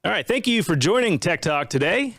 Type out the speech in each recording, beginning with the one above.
All right, thank you for joining Tech Talk today.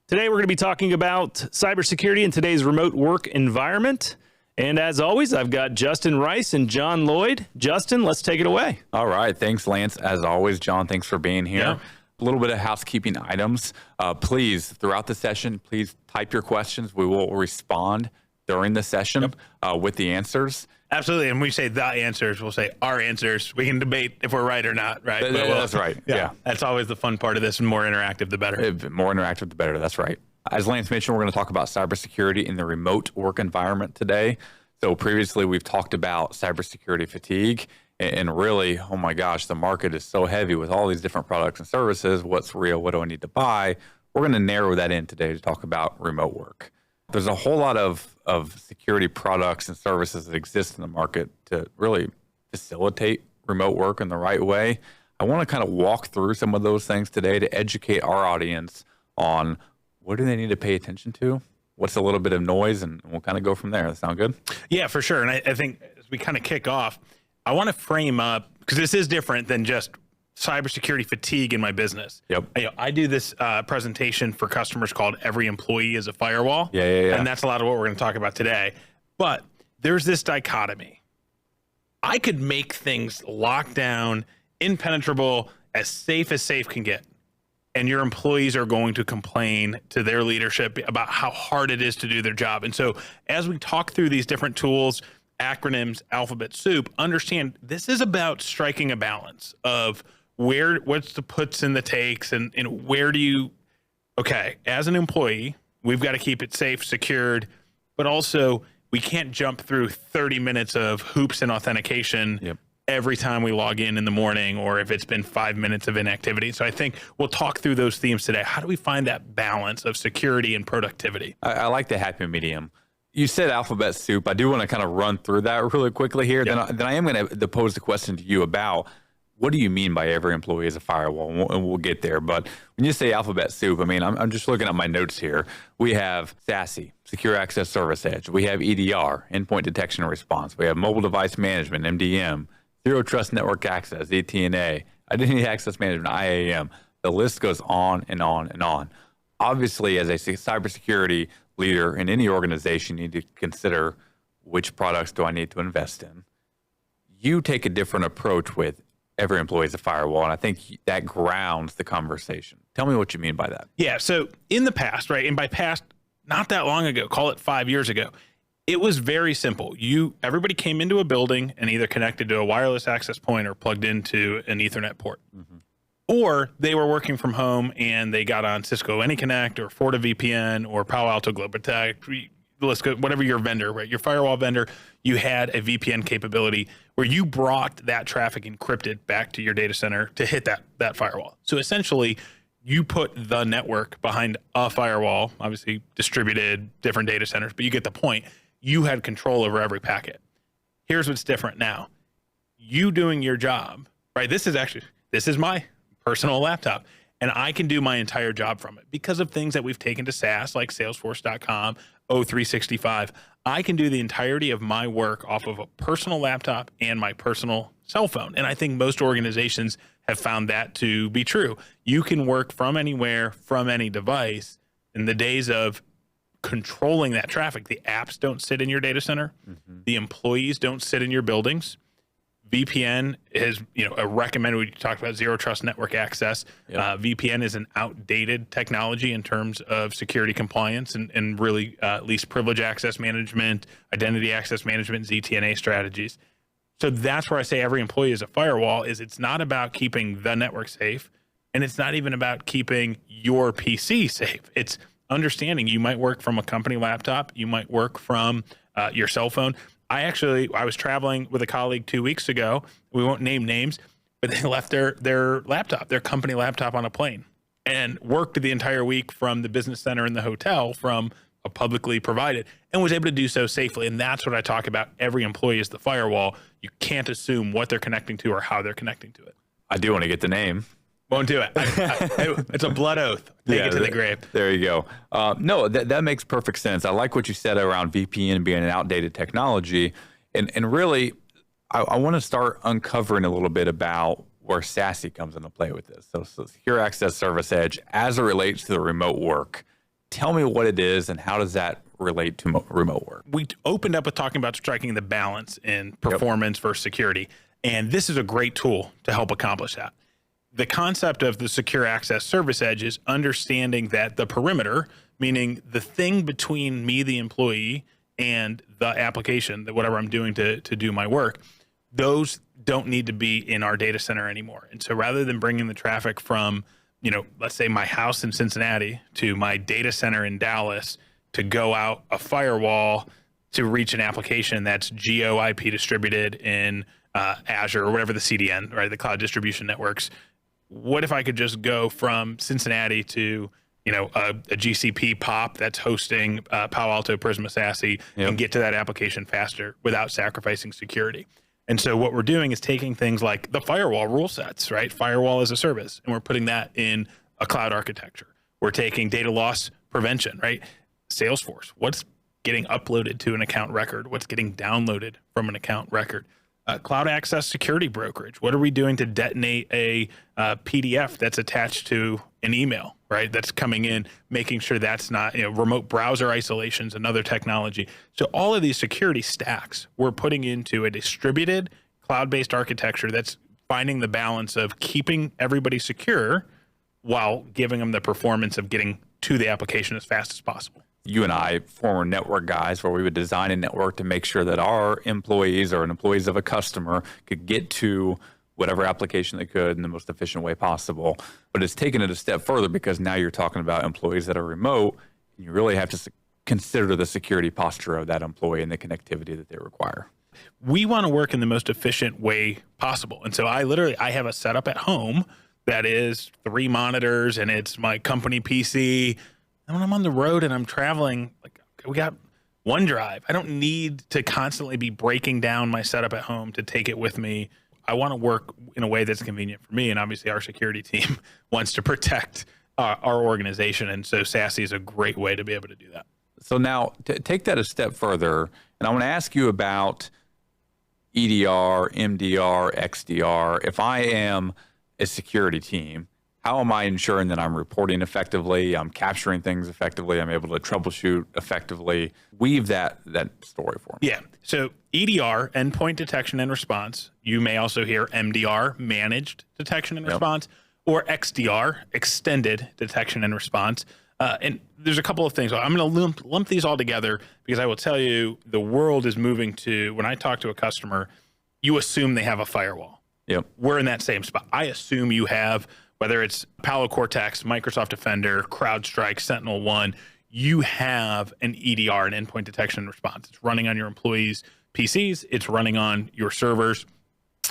Today we're going to be talking about cybersecurity in today's remote work environment. And as always, I've got Justin Rice and John Lloyd. Justin, let's take it away. All right, thanks, Lance. As always, John, thanks for being here. Yeah. A little bit of housekeeping items. Please, throughout the session, please type your questions. We will respond during the session with the answers. Absolutely. And when we say the answers, we'll say our answers. We can debate if we're right or not, right? That's right. Yeah. That's always the fun part of this, and more interactive, the better. More interactive, the better. That's right. As Lance mentioned, we're going to talk about cybersecurity in the remote work environment today. So previously, we've talked about cybersecurity fatigue. And really, oh my gosh, the market is so heavy with all these different products and services. What's real? What do I need to buy? We're going to narrow that in today to talk about remote work. There's a whole lot of security products and services that exist in the market to really facilitate remote work in the right way. I want to kind of walk through some of those things today to educate our audience on what do they need to pay attention to, what's a little bit of noise, and we'll kind of go from there. That sound good? Yeah, for sure. And I think as we kind of kick off, I want to frame up, because this is different than just cybersecurity fatigue in my business. Yep. I do this presentation for customers called Every Employee is a Firewall. Yeah. And that's a lot of what we're going to talk about today. But there's this dichotomy. I could make things locked down, impenetrable, as safe can get. And your employees are going to complain to their leadership about how hard it is to do their job. And so as we talk through these different tools, acronyms, alphabet soup, understand this is about striking a balance of what's the puts and the takes, and where do you, as an employee, we've got to keep it safe, secured, but also we can't jump through 30 minutes of hoops and authentication every time we log in the morning, or if it's been 5 minutes of inactivity. So I think we'll talk through those themes today. How do we find that balance of security and productivity? I like the happy medium. You said alphabet soup. I do want to kind of run through that really quickly here. Yep. Then I am going to pose the question to you about what do you mean by every employee is a firewall? And we'll get there. But when you say alphabet soup, I mean, I'm just looking at my notes here. We have SASE, Secure Access Service Edge. We have EDR, Endpoint Detection and Response. We have Mobile Device Management, MDM, Zero Trust Network Access, ZTNA, Identity Access Management, IAM. The list goes on and on and on. Obviously, as a cybersecurity leader in any organization, you need to consider which products do I need to invest in. You take a different approach with every employee is a firewall, and I think that grounds the conversation. Tell me what you mean by that. Yeah, so in the past, right, and by past, not that long ago, call it 5 years ago, it was very simple. Everybody came into a building and either connected to a wireless access point or plugged into an Ethernet port. Mm-hmm. Or they were working from home and they got on Cisco AnyConnect or FortiVPN or Palo Alto GlobalProtect, let's go, whatever your vendor, right? Your firewall vendor, you had a VPN capability where you brought that traffic encrypted back to your data center to hit that firewall. So essentially, you put the network behind a firewall, obviously distributed different data centers, but you get the point. You had control over every packet. Here's what's different now. You doing your job, right? This is my personal laptop, and I can do my entire job from it because of things that we've taken to SaaS like Salesforce.com, O365. I can do the entirety of my work off of a personal laptop and my personal cell phone. And I think most organizations have found that to be true. You can work from anywhere, from any device. In the days of controlling that traffic, the apps don't sit in your data center. Mm-hmm. The employees don't sit in your buildings. VPN is, a recommended, we talked about zero trust network access. Yep. VPN is an outdated technology in terms of security compliance and really least privilege access management, identity access management, ZTNA strategies. So that's where I say every employee is a firewall. It's not about keeping the network safe, and it's not even about keeping your PC safe. It's understanding you might work from a company laptop, you might work from your cell phone. I was traveling with a colleague 2 weeks ago. We won't name names, but they left their laptop, their company laptop, on a plane and worked the entire week from the business center in the hotel from a publicly provided, and was able to do so safely. And that's what I talk about. Every employee is the firewall. You can't assume what they're connecting to or how they're connecting to it. I do want to get the name. Won't do it. It's a blood oath. Take it to the grave. There you go. No, that makes perfect sense. I like what you said around VPN being an outdated technology. And really, I want to start uncovering a little bit about where SASE comes into play with this. So Secure Access Service Edge, as it relates to the remote work, tell me what it is and how does that relate to remote work? We opened up with talking about striking the balance in performance versus security. And this is a great tool to help accomplish that. The concept of the Secure Access Service Edge is understanding that the perimeter, meaning the thing between me, the employee, and the application, that whatever I'm doing to do my work, those don't need to be in our data center anymore. And so rather than bringing the traffic from, let's say my house in Cincinnati to my data center in Dallas to go out a firewall to reach an application that's geo IP distributed in Azure or whatever the CDN, right, the cloud distribution networks. What if I could just go from Cincinnati to, a GCP POP that's hosting Palo Alto Prisma SASE and get to that application faster without sacrificing security? And so what we're doing is taking things like the firewall rule sets, right? Firewall as a service, and we're putting that in a cloud architecture. We're taking data loss prevention, right? Salesforce, what's getting uploaded to an account record? What's getting downloaded from an account record? Cloud access security brokerage. What are we doing to detonate a PDF that's attached to an email, right? That's coming in, making sure that's not, remote browser isolation is another technology. So all of these security stacks we're putting into a distributed cloud-based architecture that's finding the balance of keeping everybody secure while giving them the performance of getting to the application as fast as possible. You and I, former network guys, where we would design a network to make sure that our employees or employees of a customer could get to whatever application they could in the most efficient way possible. But it's taken it a step further because now you're talking about employees that are remote, and you really have to consider the security posture of that employee and the connectivity that they require. We want to work in the most efficient way possible. And so I have a setup at home that is 3 monitors and it's my company PC. And when I'm on the road and I'm traveling, we got OneDrive. I don't need to constantly be breaking down my setup at home to take it with me. I want to work in a way that's convenient for me. And obviously our security team wants to protect our organization. And so SASE is a great way to be able to do that. So now take that a step further. And I want to ask you about EDR, MDR, XDR. If I am a security team, how am I ensuring that I'm reporting effectively, I'm capturing things effectively, I'm able to troubleshoot effectively? Weave that story for me. Yeah. So EDR, endpoint detection and response. You may also hear MDR, managed detection and response, or XDR, extended detection and response. And there's a couple of things. I'm going to lump these all together because I will tell you the world is moving to, when I talk to a customer, you assume they have a firewall. Yep. We're in that same spot. I assume you have, whether it's Palo Cortex, Microsoft Defender, CrowdStrike, SentinelOne, you have an EDR, an endpoint detection and response. It's running on your employees' PCs. It's running on your servers.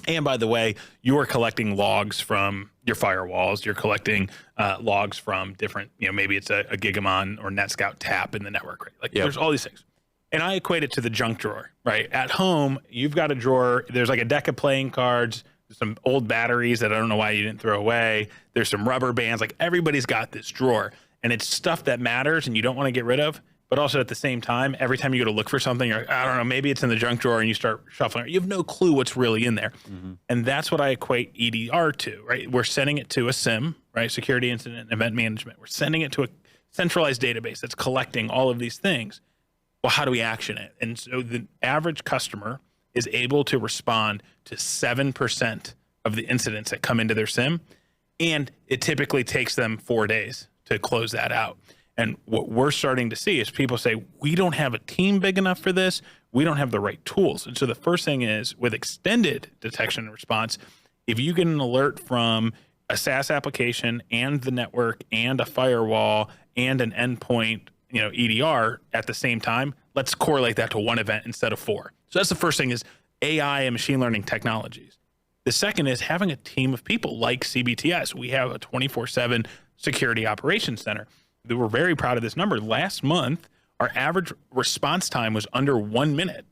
And by the way, you are collecting logs from your firewalls. You're collecting logs from different, maybe it's a Gigamon or NetScout tap in the network, right? There's all these things. And I equate it to the junk drawer, right? At home, you've got a drawer. There's like a deck of playing cards, some old batteries that I don't know why you didn't throw away. There's some rubber bands. Like everybody's got this drawer. And it's stuff that matters and you don't want to get rid of. But also at the same time, every time you go to look for something, you're like, I don't know, maybe it's in the junk drawer and you start shuffling. You have no clue what's really in there. Mm-hmm. And that's what I equate EDR to, right? We're sending it to a SIM, right? Security Incident and Event Management. We're sending it to a centralized database that's collecting all of these things. Well, how do we action it? And so the average customer is able to respond to 7% of the incidents that come into their SIM. And it typically takes them 4 days to close that out. And what we're starting to see is people say, we don't have a team big enough for this. We don't have the right tools. And so the first thing is with extended detection and response, if you get an alert from a SaaS application and the network and a firewall and an endpoint, EDR at the same time, let's correlate that to one event instead of 4. So that's the first thing is AI and machine learning technologies. The second is having a team of people like CBTS. We have a 24/7 security operations center. We're very proud of this number. Last month, our average response time was under 1 minute.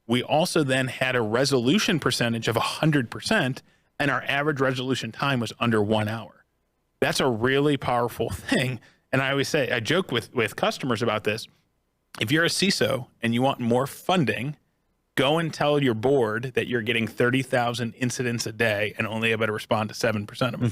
We also then had a resolution percentage of 100%, and our average resolution time was under 1 hour. That's a really powerful thing. And I always say, I joke with customers about this. If you're a CISO and you want more funding, Go and tell your board that you're getting 30,000 incidents a day and only able to respond to 7% of them.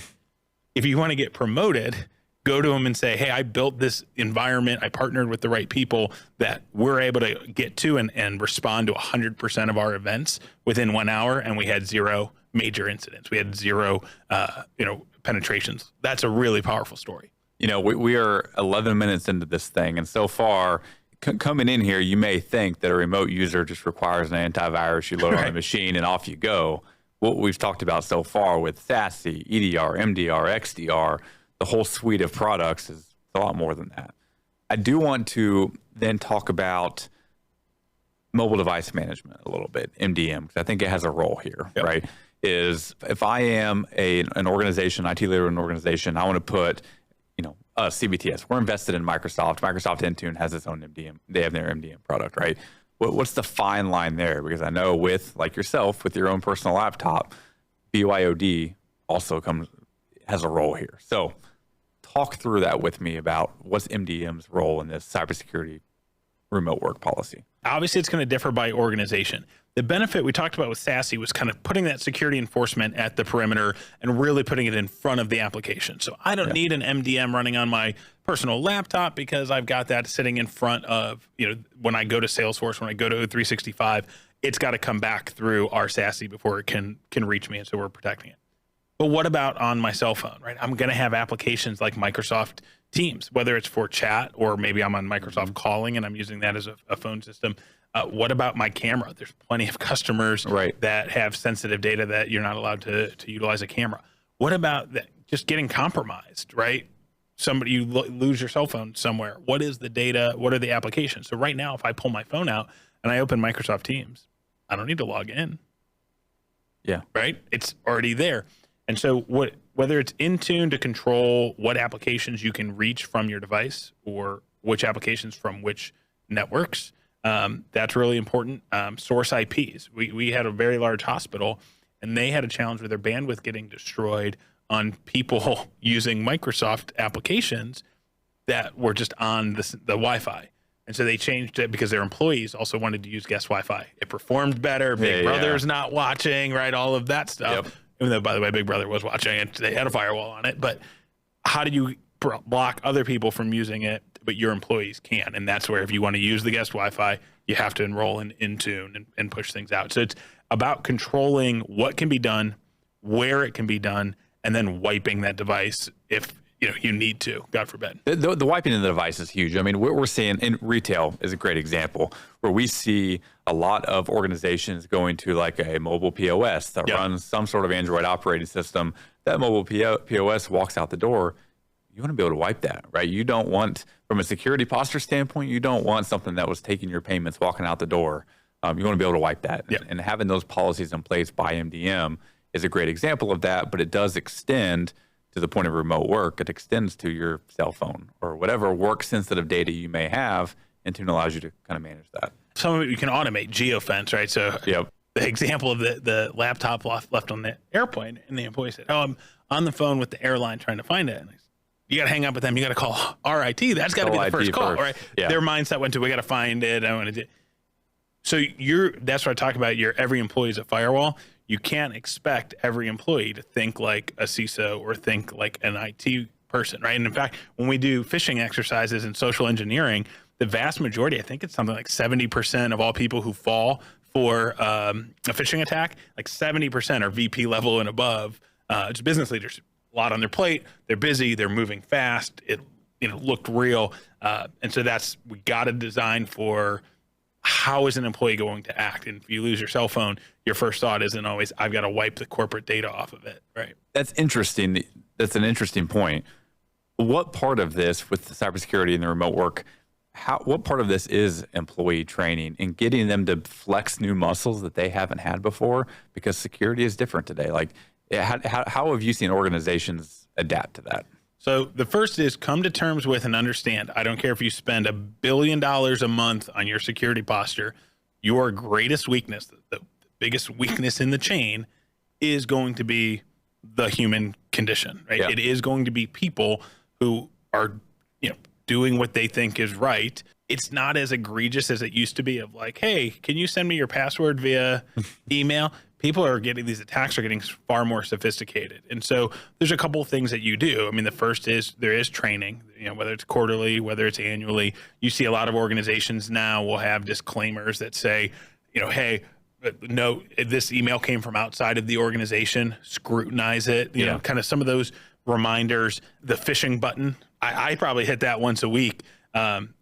If you want to get promoted, go to them and say, hey, I built this environment. I partnered with the right people that we're able to get to and respond to 100% of our events within 1 hour. And we had 0 major incidents. We had 0, penetrations. That's a really powerful story. We are 11 minutes into this thing. And so far, coming in here, you may think that a remote user just requires an antivirus. You load on the machine and off you go. What we've talked about so far with SASE, EDR, MDR, XDR, the whole suite of products is a lot more than that. I do want to then talk about mobile device management a little bit, MDM, because I think it has a role here, right? Is if I am an organization, IT leader in an organization, I want to put, CBTS. We're invested in Microsoft. Microsoft Intune has its own MDM. They have their MDM product, right? What's the fine line there? Because I know like yourself, with your own personal laptop, BYOD also has a role here. So talk through that with me about what's MDM's role in this cybersecurity remote work policy. Obviously, it's going to differ by organization. The benefit we talked about with SASE was kind of putting that security enforcement at the perimeter and really putting it in front of the application. So I don't need an MDM running on my personal laptop because I've got that sitting in front of, when I go to Salesforce, when I go to 365, it's got to come back through our SASE before it can reach me. And so we're protecting it. But what about on my cell phone, right? I'm going to have applications like Microsoft Teams, whether it's for chat or maybe I'm on Microsoft Calling and I'm using that as a phone system. What about my camera? There's plenty of customers that have sensitive data that you're not allowed to utilize a camera. What about that? Just getting compromised, right? You lose your cell phone somewhere. What is the data? What are the applications? So right now, if I pull my phone out and I open Microsoft Teams, I don't need to log in. Yeah. Right? It's already there. And so whether it's Intune to control what applications you can reach from your device or which applications from which networks, that's really important. Source IPs. We had a very large hospital, and they had a challenge with their bandwidth getting destroyed on people using Microsoft applications that were just on the Wi-Fi. And so they changed it because their employees also wanted to use guest Wi-Fi. It performed better. Big Brother's not watching, right? All of that stuff. Yep. Even though, by the way, Big Brother was watching it. They had a firewall on it. But how do you block other people from using it, but your employees can? And that's where if you want to use the guest Wi-Fi, you have to enroll in Intune and push things out. So it's about controlling what can be done, where it can be done, and then wiping that device if you need to, God forbid. The wiping of the device is huge. I mean, what we're seeing in retail is a great example where we see a lot of organizations going to like a mobile POS that runs some sort of Android operating system. That mobile POS walks out the door. You want to be able to wipe that, right? You don't want, from a security posture standpoint, you don't want something that was taking your payments walking out the door. You want to be able to wipe that. And having those policies in place by MDM is a great example of that, but it does extend to the point of remote work. It extends to your cell phone or whatever work-sensitive data you may have. Intune allows you to kind of manage that. Some of it you can automate, geofence, right? So the example of the laptop left on the airplane, and the employee said, "Oh, I'm on the phone with the airline trying to find it." And I said, you got to hang up with them. You got to call RIT. That's got to be the first call, right? Yeah. Their mindset went to, we got to find it. I want to do. So that's what I talk about. Every employee is a firewall. You can't expect every employee to think like a CISO or think like an IT person, right? And in fact, when we do phishing exercises and social engineering, the vast majority, I think it's something like 70% of all people who fall for a phishing attack, like 70% are VP level and above. It's business leaders, a lot on their plate. They're busy. They're moving fast. It looked real. And so we got to design for how is an employee going to act? And if you lose your cell phone, your first thought isn't always, I've got to wipe the corporate data off of it, right? That's interesting. That's an interesting point. What part of this with the cybersecurity and the remote work, what part of this is employee training and getting them to flex new muscles that they haven't had before? Because security is different today. Like, how have you seen organizations adapt to that? So the first is come to terms with and understand. I don't care if you spend $1 billion a month on your security posture, your greatest weakness, the biggest weakness in the chain, is going to be the human condition, right? Yeah. It is going to be people who are, doing what they think is right. it's not as egregious as it used to be of like, hey, can you send me your password via email? These attacks are getting far more sophisticated. And so there's a couple of things that you do. I mean, the first is there is training, whether it's quarterly, whether it's annually. You see a lot of organizations now will have disclaimers that say, hey, no, this email came from outside of the organization, scrutinize it, kind of some of those reminders. The phishing button, I probably hit that once a week.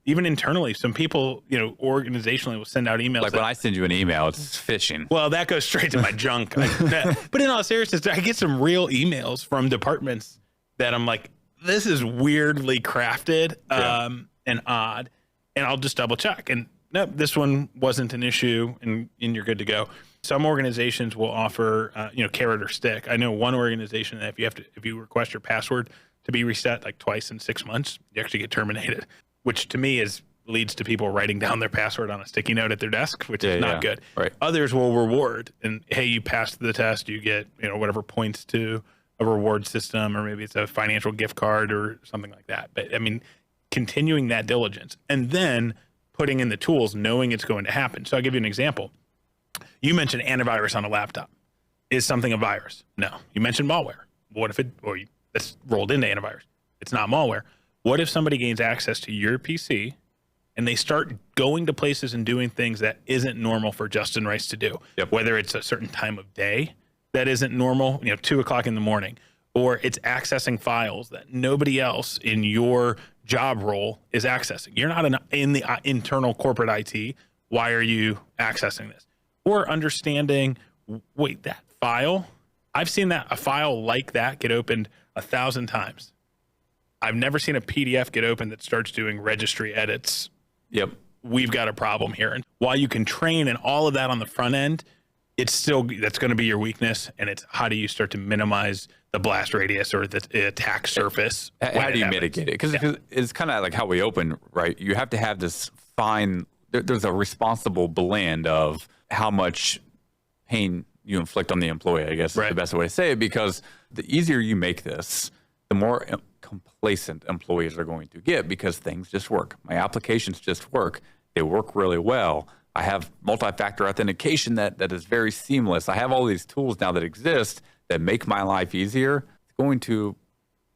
Even internally, some people, organizationally will send out emails. Like when I send you an email, it's phishing. Well, that goes straight to my junk. But in all seriousness, I get some real emails from departments that I'm like, this is weirdly crafted and odd. And I'll just double check. And nope, this one wasn't an issue, and you're good to go. Some organizations will offer, carrot or stick. I know one organization that if you request your password to be reset like twice in 6 months, you actually get terminated, which to me leads to people writing down their password on a sticky note at their desk, which is not good. Right. Others will reward, and hey, you passed the test, you get whatever points to a reward system, or maybe it's a financial gift card or something like that. But I mean, continuing that diligence and then putting in the tools, knowing it's going to happen. So I'll give you an example. You mentioned antivirus on a laptop. Is something a virus? No. You mentioned malware. What if it's rolled into antivirus? It's not malware. What if somebody gains access to your PC and they start going to places and doing things that isn't normal for Justin Rice to do? Yep. Whether it's a certain time of day that isn't normal, 2:00 in the morning, or it's accessing files that nobody else in your job role is accessing. You're not in the internal corporate IT. Why are you accessing this? Or understanding, wait, that file, I've seen a file like that get opened 1,000 times. I've never seen a PDF get opened that starts doing registry edits. Yep. We've got a problem here. And while you can train and all of that on the front end, that's going to be your weakness. And it's how do you start to minimize the blast radius or the attack surface? How do you mitigate it? Because it's kind of like how we open, right? You have to have this there's a responsible blend of how much pain you inflict on the employee, I guess is the best way to say it, because the easier you make this, the more complacent employees are going to get because things just work. My applications just work. They work really well. I have multi-factor authentication that is very seamless. I have all these tools now that exist that make my life easier. It's going to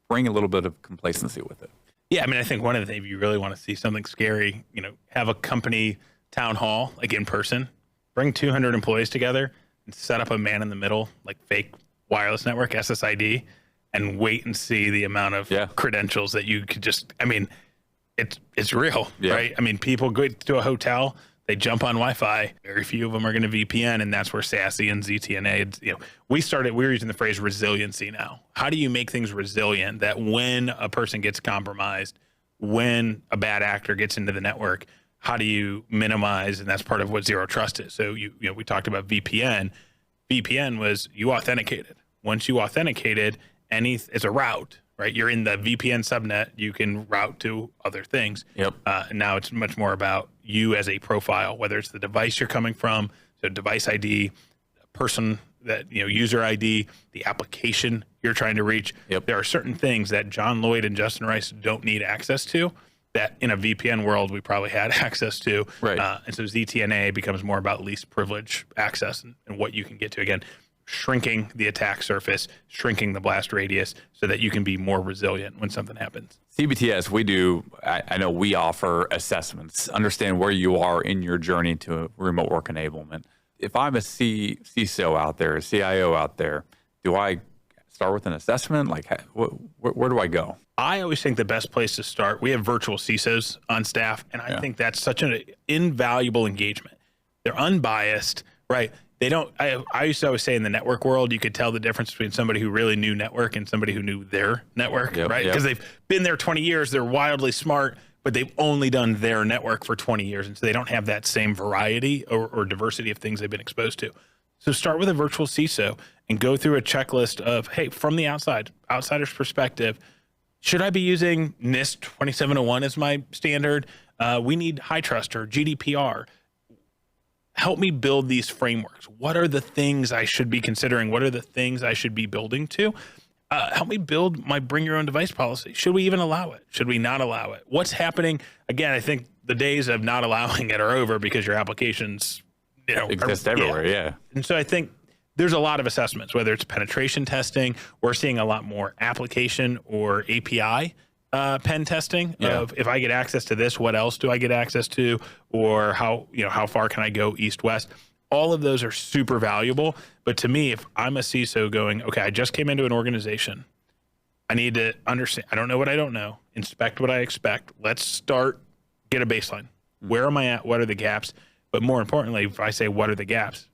bring a little bit of complacency with it. Yeah, I mean, I think one of the things, if you really want to see something scary, have a company town hall, like in person, bring 200 employees together and set up a man in the middle, like fake wireless network, SSID, and wait and see the amount of credentials that you could it's real, right? I mean, people go to a hotel, they jump on Wi-Fi. Very few of them are going to VPN, and that's where SASE and ZTNA. We're using the phrase resiliency now. How do you make things resilient that when a person gets compromised, when a bad actor gets into the network, how do you minimize? And that's part of what zero trust is. So we talked about VPN. VPN was you authenticated. Once you authenticated, it's a route. Right, you're in the VPN subnet. You can route to other things. Yep. And now it's much more about you as a profile, whether it's the device you're coming from, so device ID, person that user ID, the application you're trying to reach. Yep. There are certain things that John Lloyd and Justin Rice don't need access to that in a VPN world we probably had access to. Right. And so ZTNA becomes more about least privilege access and what you can get to. Again, shrinking the attack surface, shrinking the blast radius so that you can be more resilient when something happens. CBTS, I know we offer assessments, understand where you are in your journey to remote work enablement. If I'm a CISO out there, a CIO out there, do I start with an assessment? Like, where do I go? I always think the best place to start, we have virtual CISOs on staff, and I think that's such an invaluable engagement. They're unbiased, right? I used to always say in the network world, you could tell the difference between somebody who really knew network and somebody who knew their network, right? Because they've been there 20 years, they're wildly smart, but they've only done their network for 20 years. And so they don't have that same variety or diversity of things they've been exposed to. So start with a virtual CISO and go through a checklist of, hey, from the outsider's perspective, should I be using NIST 2701 as my standard? We need high trust or GDPR. Help me build these frameworks. What are the things I should be considering? What are the things I should be building to? Help me build my bring your own device policy. Should we even allow it? Should we not allow it? What's happening? Again, I think the days of not allowing it are over because your applications, exist everywhere. Yeah. And so I think there's a lot of assessments, whether it's penetration testing. We're seeing a lot more application or API pen testing of if I get access to this, what else do I get access to, or how far can I go east west? All of those are super valuable. But to me, if I'm a CISO going, okay, I just came into an organization, I need to understand. I don't know what I don't know. Inspect what I expect. Let's start, get a baseline. Where am I at? What are the gaps? But more importantly, if I say, what are the gaps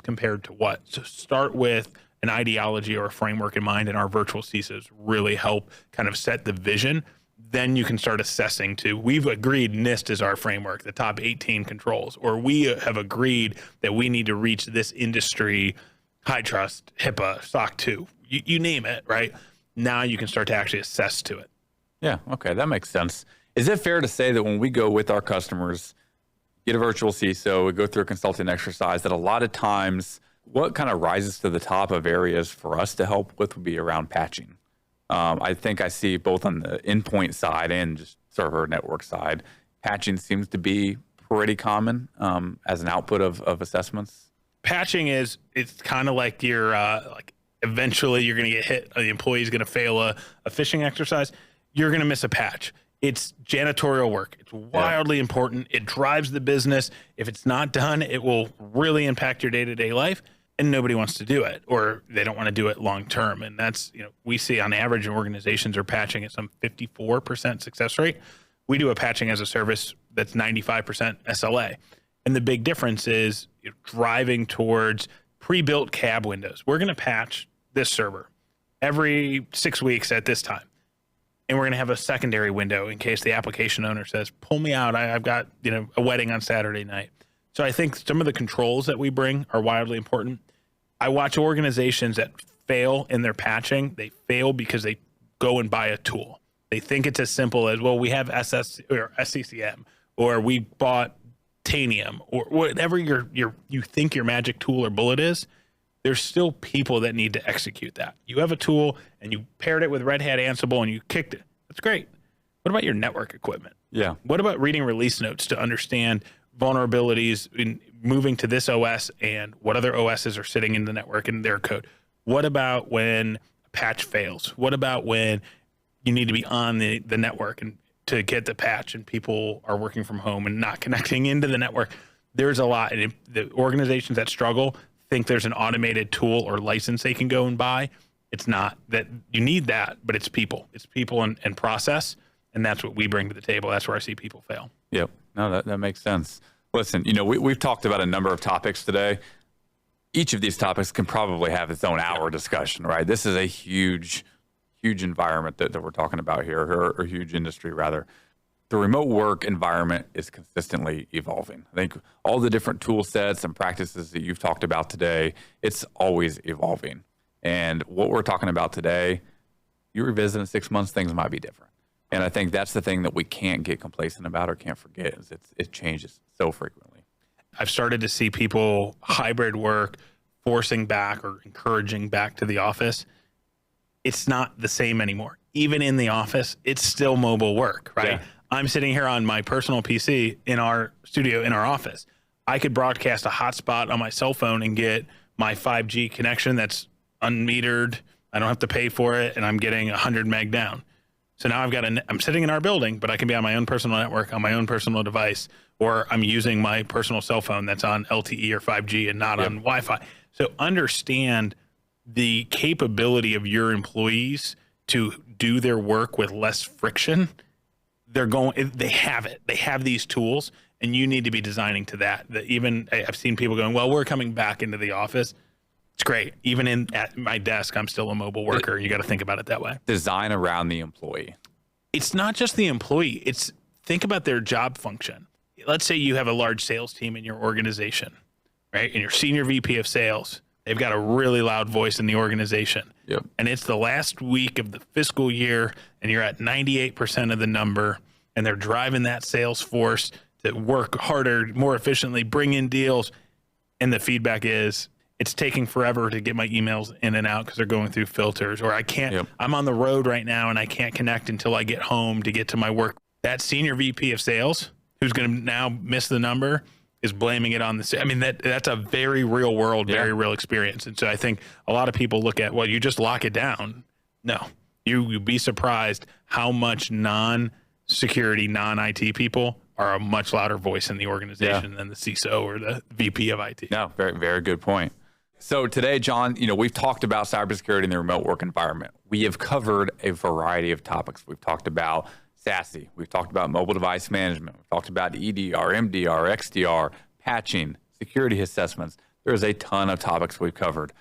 compared to what? So start with an ideology or a framework in mind, and our virtual CISOs really help kind of set the vision. Then you can start assessing to, we've agreed NIST is our framework, the top 18 controls, or we have agreed that we need to reach this industry, high trust, HIPAA, SOC 2, you name it, right? Now you can start to actually assess to it. Yeah, okay, that makes sense. Is it fair to say that when we go with our customers, get a virtual CISO, we go through a consulting exercise, that a lot of times what kind of rises to the top of areas for us to help with would be around patching? I think I see both on the endpoint side and just server network side, patching seems to be pretty common as an output of assessments. Patching it's kind of like eventually you're going to get hit. The employee is going to fail a phishing exercise. You're going to miss a patch. It's janitorial work. It's wildly important. It drives the business. If it's not done, it will really impact your day-to-day life, and nobody wants to do it, or they don't want to do it long-term. And that's, we see on average organizations are patching at some 54% success rate. We do a patching as a service that's 95% SLA. And the big difference is driving towards pre-built cab windows. We're going to patch this server every 6 weeks at this time. And we're going to have a secondary window in case the application owner says, pull me out. I've got, a wedding on Saturday night. So I think some of the controls that we bring are wildly important. I watch organizations that fail in their patching. They fail because they go and buy a tool. They think it's as simple as, well, we have SCCM, or we bought Tanium, or whatever you think your magic tool or bullet is. There's still people that need to execute that. You have a tool and you paired it with Red Hat Ansible and you kicked it. That's great. What about your network equipment? Yeah. What about reading release notes to understand vulnerabilities in moving to this OS and what other OSs are sitting in the network and their code? What about when a patch fails? What about when you need to be on the network and to get the patch and people are working from home and not connecting into the network? There's a lot. And the organizations that struggle think there's an automated tool or license they can go and buy. It's not that you need that, but it's people. It's people and process. And that's what we bring to the table. That's where I see people fail. Yep. No, that makes sense. Listen, we've talked about a number of topics today. Each of these topics can probably have its own hour discussion, right? This is a huge environment that we're talking about here, or huge industry rather. The remote work environment is consistently evolving. I think all the different tool sets and practices that you've talked about today, it's always evolving. And what we're talking about today, you revisit in 6 months, things might be different. And I think that's the thing that we can't get complacent about or can't forget, is it changes so frequently. I've started to see people hybrid work, forcing back or encouraging back to the office. It's not the same anymore. Even in the office, it's still mobile work, right? Yeah. I'm sitting here on my personal PC in our studio, in our office. I could broadcast a hotspot on my cell phone and get my 5G connection that's unmetered. I don't have to pay for it, and I'm getting 100 meg down. So now I'm sitting in our building, but I can be on my own personal network, on my own personal device, or I'm using my personal cell phone that's on LTE or 5G and not on Wi-Fi. So understand the capability of your employees to do their work with less friction. They have it. They have these tools, and you need to be designing to that. Even I've seen people going, well, we're coming back into the office. It's great. Even at my desk, I'm still a mobile worker. You got to think about it that way. Design around the employee. It's not just the employee. Think about their job function. Let's say you have a large sales team in your organization, right? And your senior VP of sales, they've got a really loud voice in the organization. Yep. And it's the last week of the fiscal year, and you're at 98% of the number, and they're driving that sales force to work harder, more efficiently, bring in deals. And the feedback is, it's taking forever to get my emails in and out because they're going through filters, or I'm on the road right now and I can't connect until I get home to get to my work. That senior VP of sales who's going to now miss the number is blaming it on the. I mean, that's a very real world, very real experience. And so I think a lot of people look at, well, you just lock it down. No, you'd be surprised how much non-security, non-IT people are a much louder voice in the organization than the CISO or the VP of IT. No, very, very good point. So today, John, we've talked about cybersecurity in the remote work environment. We have covered a variety of topics. We've talked about SASE. We've talked about mobile device management. We've talked about EDR, MDR, XDR, patching, security assessments. There's a ton of topics we've covered.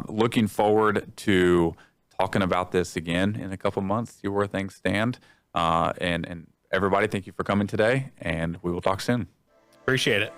Looking forward to talking about this again in a couple months, see where things stand. And everybody, thank you for coming today, and we will talk soon. Appreciate it.